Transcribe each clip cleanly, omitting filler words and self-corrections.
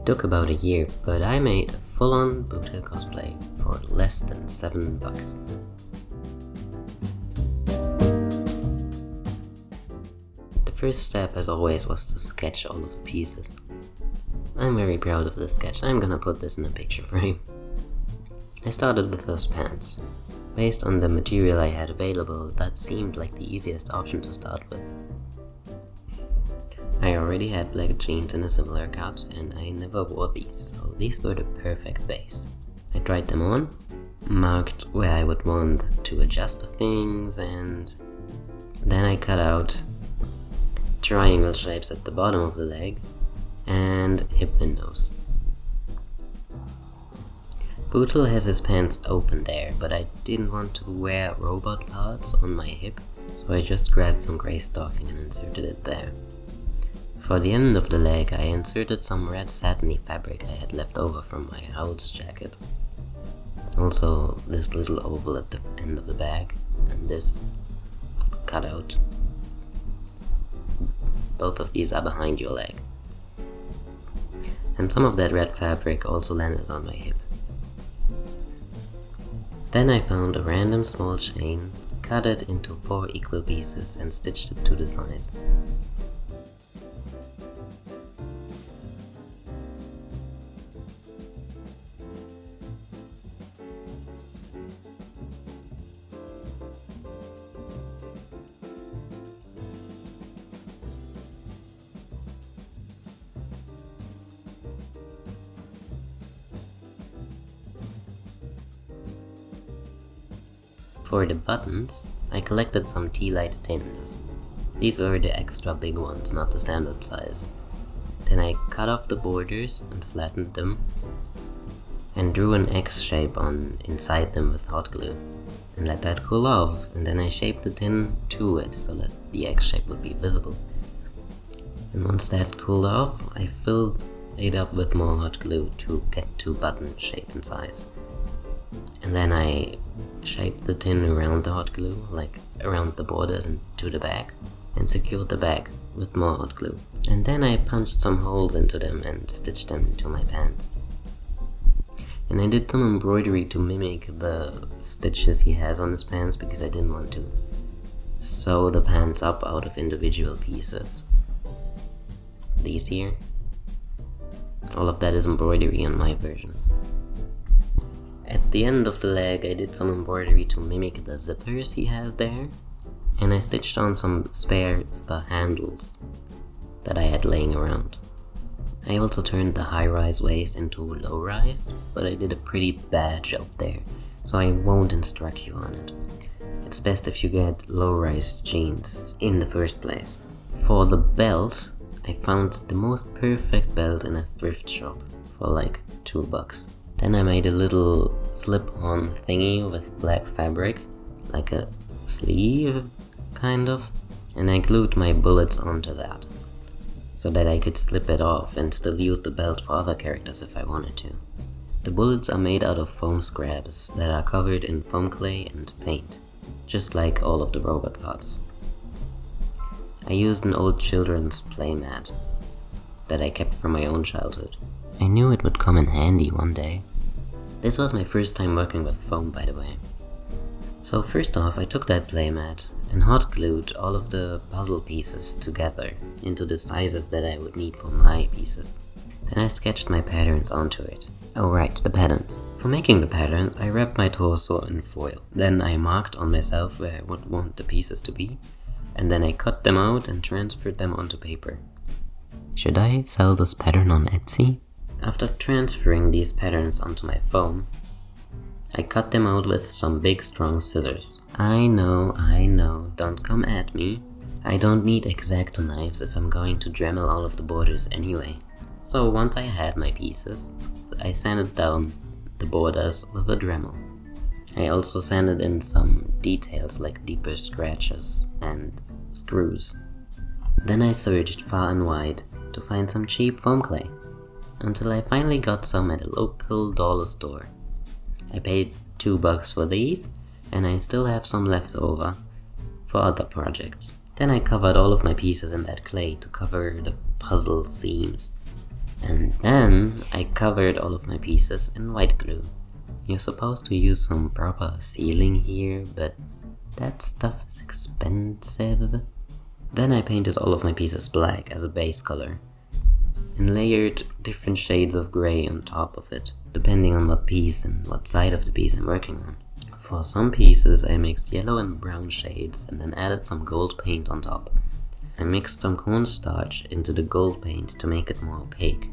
took about a year, but I made a full-on Boothill cosplay for less than $7. The first step, as always, was to sketch all of the pieces. I'm very proud of this sketch. I'm gonna put this in a picture frame. I started with those pants. Based on the material I had available, that seemed like the easiest option to start with. I already had black jeans in a similar cut, and I never wore these, so these were the perfect base. I tried them on, marked where I would want to adjust the things, and then I cut out triangle shapes at the bottom of the leg and hip windows. Boothill has his pants open there, but I didn't want to wear robot parts on my hip, so I just grabbed some grey stocking and inserted it there. For the end of the leg, I inserted some red satiny fabric I had left over from my house jacket. Also this little oval at the end of the bag, and this cutout. Both of these are behind your leg. And some of that red fabric also landed on my hip. Then I found a random small chain, cut it into 4 equal pieces and stitched it to the sides. For the buttons, I collected some tea light tins. These were the extra big ones, not the standard size. Then I cut off the borders and flattened them, and drew an X shape on inside them with hot glue, and let that cool off, and then I shaped the tin to it so that the X shape would be visible. And once that cooled off, I filled it up with more hot glue to get to button shape and size. And then I shaped the tin around the hot glue, like around the borders and to the back, and secured the back with more hot glue. And then I punched some holes into them and stitched them into my pants. And I did some embroidery to mimic the stitches he has on his pants, because I didn't want to sew the pants up out of individual pieces. These here. All of that is embroidery on my version. At the end of the leg, I did some embroidery to mimic the zippers he has there, and I stitched on some spare zipper handles that I had laying around. I also turned the high-rise waist into low-rise, but I did a pretty bad job there, so I won't instruct you on it. It's best if you get low-rise jeans in the first place. For the belt, I found the most perfect belt in a thrift shop for like $2. Then I made a little slip-on thingy with black fabric, like a sleeve, kind of, and I glued my bullets onto that, so that I could slip it off and still use the belt for other characters if I wanted to. The bullets are made out of foam scraps that are covered in foam clay and paint, just like all of the robot parts. I used an old children's playmat that I kept from my own childhood. I knew it would come in handy one day. This was my first time working with foam, by the way. So first off, I took that playmat and hot glued all of the puzzle pieces together into the sizes that I would need for my pieces. Then I sketched my patterns onto it. Oh right, the patterns. For making the patterns, I wrapped my torso in foil. Then I marked on myself where I would want the pieces to be, and then I cut them out and transferred them onto paper. Should I sell this pattern on Etsy? After transferring these patterns onto my foam, I cut them out with some big strong scissors. I know, don't come at me. I don't need X-Acto knives if I'm going to Dremel all of the borders anyway. So once I had my pieces, I sanded down the borders with a Dremel. I also sanded in some details like deeper scratches and screws. Then I searched far and wide to find some cheap foam clay, until I finally got some at a local dollar store. I paid $2 for these, and I still have some left over for other projects. Then I covered all of my pieces in that clay to cover the puzzle seams. And then I covered all of my pieces in white glue. You're supposed to use some proper sealing here, but that stuff is expensive. Then I painted all of my pieces black as a base color and layered different shades of grey on top of it, depending on what piece and what side of the piece I'm working on. For some pieces I mixed yellow and brown shades and then added some gold paint on top. I mixed some cornstarch into the gold paint to make it more opaque.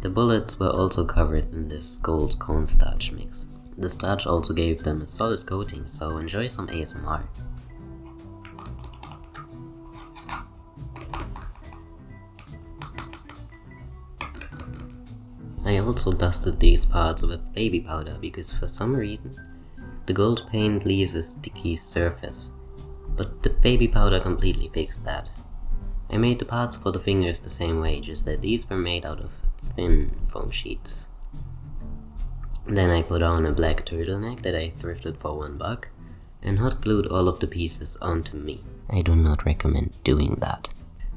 The bullets were also covered in this gold cornstarch mix. The starch also gave them a solid coating, so enjoy some ASMR. I also dusted these parts with baby powder because for some reason the gold paint leaves a sticky surface, but the baby powder completely fixed that. I made the parts for the fingers the same way, just that these were made out of thin foam sheets. Then I put on a black turtleneck that I thrifted for $1 and hot glued all of the pieces onto me. I do not recommend doing that.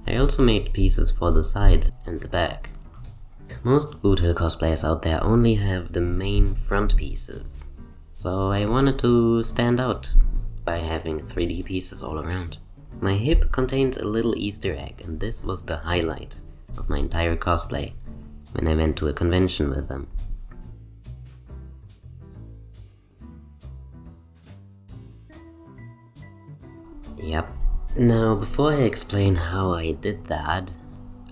I also made pieces for the sides and the back. Most Boothill cosplayers out there only have the main front pieces, so I wanted to stand out by having 3D pieces all around. My hip contains a little Easter egg, and this was the highlight of my entire cosplay when I went to a convention with them. Yep. Now, before I explain how I did that,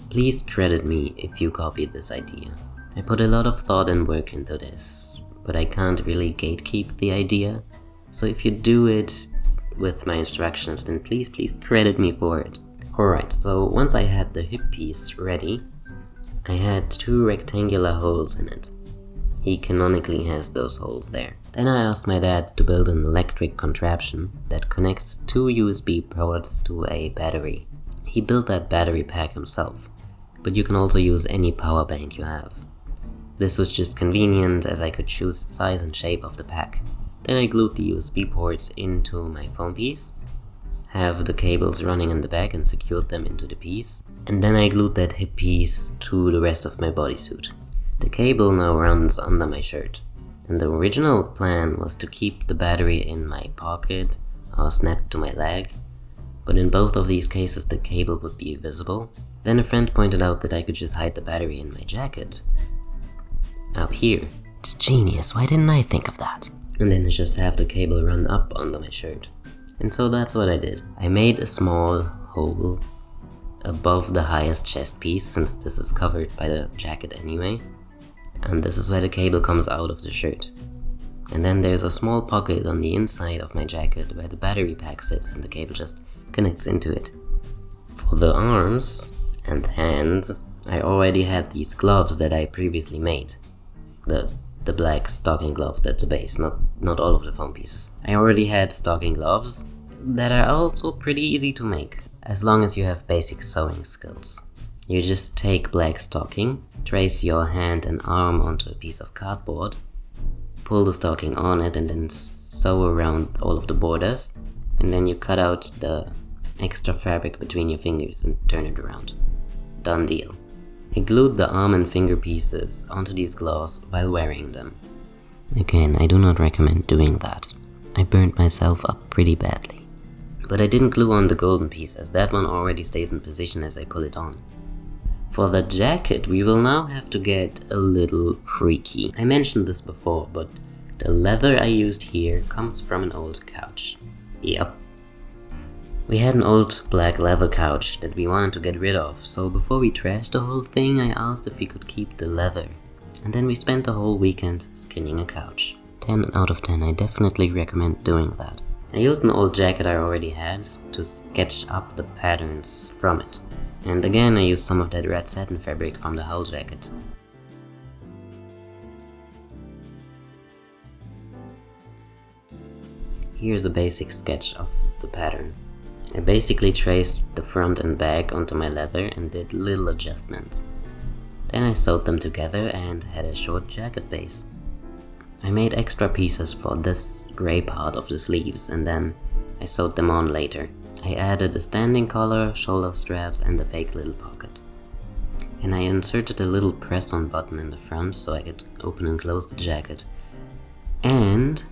please credit me if you copied this idea. I put a lot of thought and work into this, but I can't really gatekeep the idea, so if you do it with my instructions, then please credit me for it. Alright, so once I had the hip piece ready, I had 2 rectangular holes in it. He canonically has those holes there. Then I asked my dad to build an electric contraption that connects 2 USB ports to a battery. He built that battery pack himself, but you can also use any power bank you have. This was just convenient as I could choose the size and shape of the pack. Then I glued the USB ports into my foam piece, have the cables running in the back and secured them into the piece, and then I glued that hip piece to the rest of my bodysuit. The cable now runs under my shirt, and the original plan was to keep the battery in my pocket or snapped to my leg, but in both of these cases the cable would be visible. Then a friend pointed out that I could just hide the battery in my jacket. Up here. It's genius, why didn't I think of that? And then I just have the cable run up under my shirt. And so that's what I did. I made a small hole above the highest chest piece, since this is covered by the jacket anyway. And this is where the cable comes out of the shirt. And then there's a small pocket on the inside of my jacket where the battery pack sits and the cable just connects into it. For the arms and hands, I already had these gloves that I previously made. The black stocking gloves, that's a base, not all of the foam pieces. I already had stocking gloves that are also pretty easy to make, as long as you have basic sewing skills. You just take black stocking, trace your hand and arm onto a piece of cardboard, pull the stocking on it and then sew around all of the borders, and then you cut out the extra fabric between your fingers and turn it around. Done deal. I glued the arm and finger pieces onto these gloves while wearing them. Again, I do not recommend doing that. I burned myself up pretty badly. But I didn't glue on the golden piece, as that one already stays in position as I pull it on. For the jacket, we will now have to get a little freaky. I mentioned this before, but the leather I used here comes from an old couch. Yep. We had an old black leather couch that we wanted to get rid of, so before we trashed the whole thing, I asked if we could keep the leather. And then we spent the whole weekend skinning a couch. 10 out of 10, I definitely recommend doing that. I used an old jacket I already had to sketch up the patterns from it. And again, I used some of that red satin fabric from the hull jacket. Here's a basic sketch of the pattern. I basically traced the front and back onto my leather and did little adjustments. Then I sewed them together and had a short jacket base. I made extra pieces for this grey part of the sleeves and then I sewed them on later. I added a standing collar, shoulder straps and a fake little pocket. and I inserted a little press-on button in the front so I could open and close the jacket. And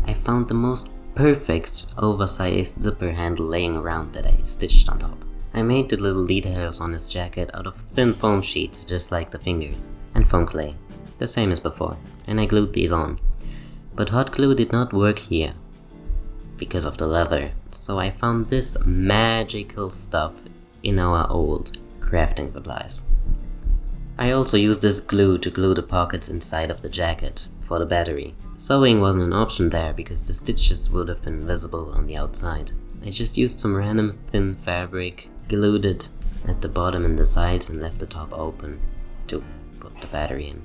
I found the most perfect oversized zipper handle laying around that I stitched on top. I made the little details on his jacket out of thin foam sheets, just like the fingers, and foam clay, the same as before, and I glued these on. But hot glue did not work here because of the leather, so I found this magical stuff in our old crafting supplies. I also used this glue to glue the pockets inside of the jacket for the battery. Sewing wasn't an option there because the stitches would have been visible on the outside. I just used some random thin fabric, glued it at the bottom and the sides, and left the top open to put the battery in.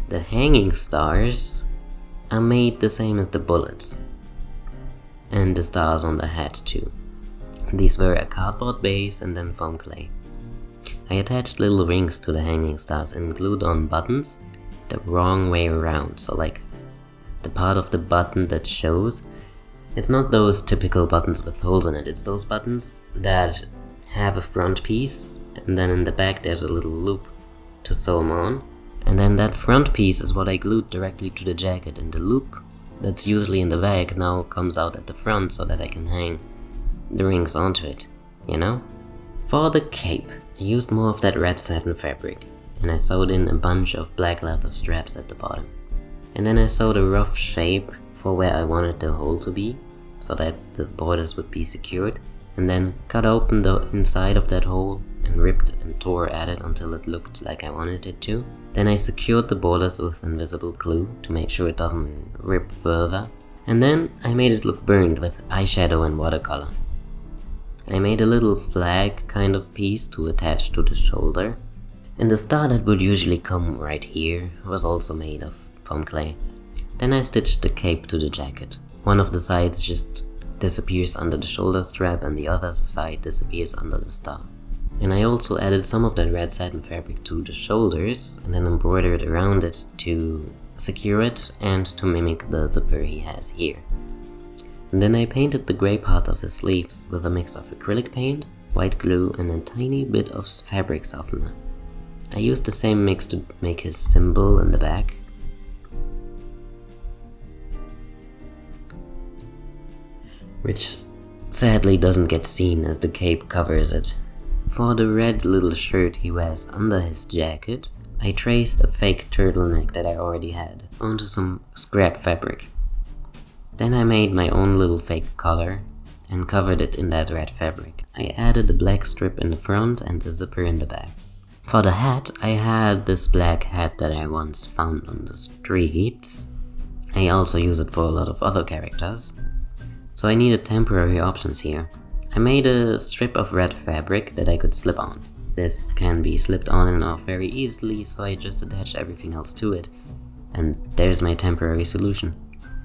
The hanging stars are made the same as the bullets, and the stars on the hat too. These were a cardboard base and then foam clay. I attached little rings to the hanging stars and glued on buttons the wrong way around, so like the part of the button that shows, it's not those typical buttons with holes in it, it's those buttons that have a front piece and then in the back there's a little loop to sew them on, and then that front piece is what I glued directly to the jacket, and the loop that's usually in the back now comes out at the front so that I can hang the rings onto it, you know? For the cape, I used more of that red satin fabric, and I sewed in a bunch of black leather straps at the bottom. And then I sewed a rough shape for where I wanted the hole to be, so that the borders would be secured, and then cut open the inside of that hole and ripped and tore at it until it looked like I wanted it to. Then I secured the borders with invisible glue to make sure it doesn't rip further, and then I made it look burned with eyeshadow and watercolor. I made a little flag kind of piece to attach to the shoulder, and the star that would usually come right here was also made of foam clay. Then I stitched the cape to the jacket. One of the sides just disappears under the shoulder strap and the other side disappears under the star. And I also added some of that red satin fabric to the shoulders and then embroidered around it to secure it and to mimic the zipper he has here. And then I painted the grey part of his sleeves with a mix of acrylic paint, white glue and a tiny bit of fabric softener. I used the same mix to make his symbol in the back. Which sadly doesn't get seen as the cape covers it. For the red little shirt he wears under his jacket, I traced a fake turtleneck that I already had onto some scrap fabric. Then I made my own little fake collar and covered it in that red fabric. I added a black strip in the front and a zipper in the back. For the hat, I had this black hat that I once found on the streets. I also use it for a lot of other characters, so I needed temporary options here. I made a strip of red fabric that I could slip on. This can be slipped on and off very easily, so I just attached everything else to it. And there's my temporary solution.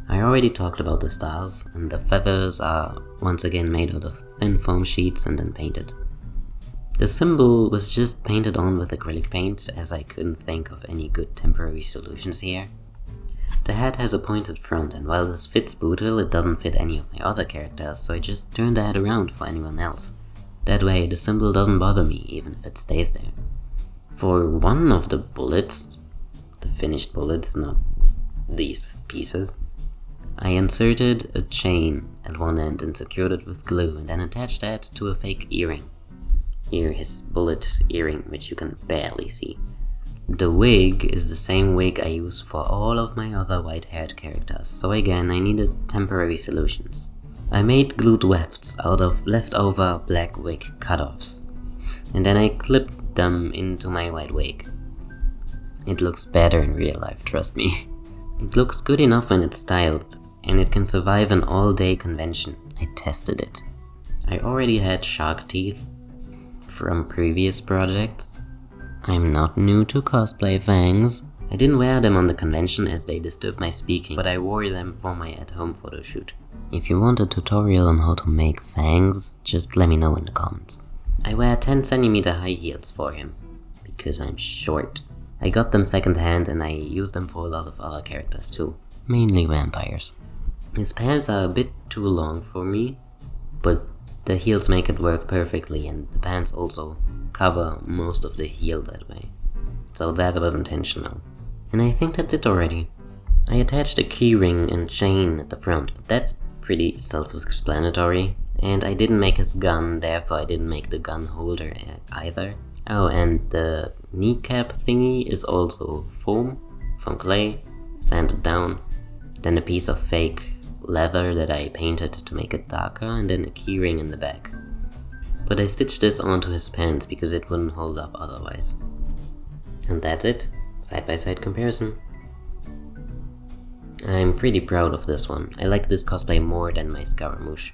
I already talked about the stars, and the feathers are once again made out of thin foam sheets and then painted. The symbol was just painted on with acrylic paint, as I couldn't think of any good temporary solutions here. The hat has a pointed front, and while this fits Boothill, it doesn't fit any of my other characters, so I just turned the hat around for anyone else. That way the symbol doesn't bother me, even if it stays there. For one of the bullets, the finished bullets, not these pieces, I inserted a chain at one end and secured it with glue, and then attached that to a fake earring. Here, his bullet earring, which you can barely see. The wig is the same wig I use for all of my other white-haired characters, so again I needed temporary solutions. I made glued wefts out of leftover black wig cut-offs, and then I clipped them into my white wig. It looks better in real life, trust me. It looks good enough when it's styled, and it can survive an all-day convention. I tested it. I already had shark teeth from previous projects. I'm not new to cosplay fangs. I didn't wear them on the convention as they disturbed my speaking, but I wore them for my at-home photo shoot. If you want a tutorial on how to make fangs, just let me know in the comments. I wear 10 cm high heels for him, because I'm short. I got them secondhand and I use them for a lot of other characters too, mainly vampires. His pants are a bit too long for me, but the heels make it work perfectly, and the pants also cover most of the heel that way. So that was intentional. And I think that's it already. I attached a keyring and chain at the front, but that's pretty self-explanatory. And I didn't make his gun, therefore I didn't make the gun holder either. Oh, and the kneecap thingy is also foam from clay, sanded down, then a piece of fake leather that I painted to make it darker, and then a keyring in the back. But I stitched this onto his pants because it wouldn't hold up otherwise. And that's it, side-by-side comparison. I'm pretty proud of this one. I like this cosplay more than my scaramouche.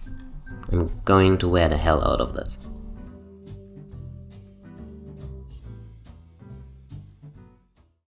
I'm going to wear the hell out of this.